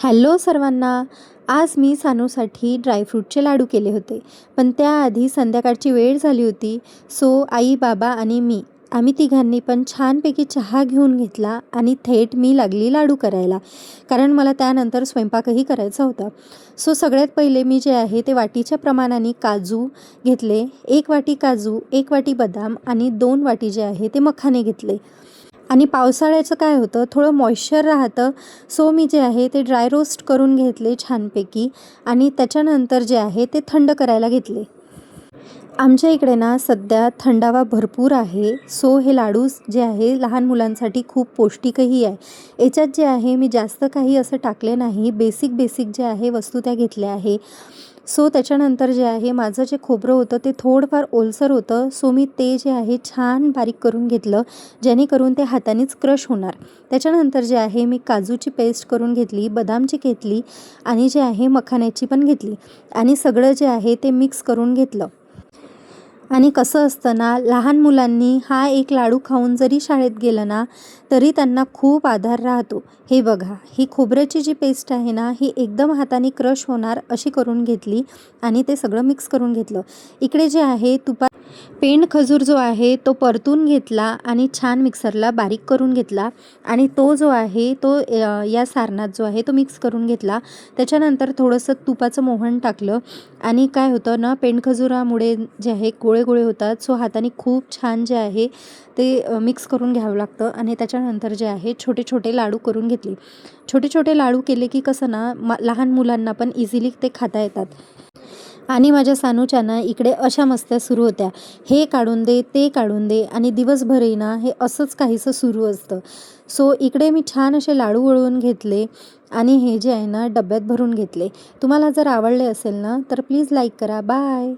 Hello सर्वांना. आज मी सानूसाठी ड्रायफ्रूटचे लाडू केले होते, पण त्याआधी संध्याकाळची वेळ झाली होती. सो आई, बाबा आणि आम्ही तिघांनी पण छानपैकी चहा घेऊन घेतला आणि थेट मी लागली लाडू करायला, कारण मला त्यानंतर स्वयंपाकही करायचा होता. सो सगळ्यात पहिले मी जे आहे ते वाटीच्या प्रमाणाने काजू घेतले. 1 वाटी काजू, 1 वाटी बदाम आणि 2 वाटी जे आहे ते मखाने घेतले. आणि पावसाळ्याचं काय होतं, थोडं मॉइश्चर राहतं. सो मी जे आहे ते ड्राय रोस्ट करून घेतले छानपैकी आणि त्याच्यानंतर जे आहे ते थंड करायला घेतले. आमच्या इकडे ना सध्या थंडावा भरपूर आहे. सो हे लाडू जे आहे लहान मुलांसाठी खूप पौष्टिकही आहे. याच्यात जे आहे मी जास्त काही असं टाकले नाही. बेसिक जे आहे वस्तू त्या घेतल्या आहे. सो त्याच्यानंतर जे आहे माझं जे खोबरं होतं ते थोडंफार ओलसर होतं. सो मी ते जे आहे छान बारीक करून घेतलं, जेणेकरून ते हातानेच क्रश होणार. त्याच्यानंतर जे आहे मी काजूची पेस्ट करून घेतली, बदामची घेतली आणि जे आहे मखाण्याची पण घेतली आणि सगळं जे आहे ते मिक्स करून घेतलं. आणि कसं असतं ना, लहान मुलांनी हा एक लाडू खाऊन जरी शाळेत गेलं ना, तरी त्यांना खूप आधार राहतो. हे बघा, ही खोबऱ्याची जी पेस्ट आहे ना, ही एकदम हाताने क्रश होणार अशी करून घेतली आणि ते सगळं मिक्स करून घेतलं. इकडे जे आहे पेंड खजूर जो आहे तो परतून घेतला आणि छान मिक्सरला बारीक करून घेतला आणि तो जो आहे तो या सारणात जो आहे तो मिक्स करून घेतला. त्याच्यानंतर थोडंसं तुपाचं मोहन टाकलं आणि काय होतं ना, पेंड खजुरामुळे जे आहे गोळे गोळे होतात. सो हाताने खूप छान जे आहे ते मिक्स करून घ्यावं लागतं आणि त्याच्यानंतर जे आहे छोटे छोटे लाडू करून घेतले. छोटे छोटे लाडू केले की कसं ना, लहान मुलांना पण इझिली ते खाता येतात. आणि माझ्या सानूच्या ना इकडे अशा मस्त्या सुरू होत्या, हे काढून दे, ते काढून दे आणि दिवसभरही ना हे असंच काहीसं सुरू असतं. सो इकडे मी छान असे लाडू वळवून घेतले आणि हे जे आहे ना डब्यात भरून घेतले. तुम्हाला जर आवडले असेल ना तर प्लीज लाईक करा. बाय.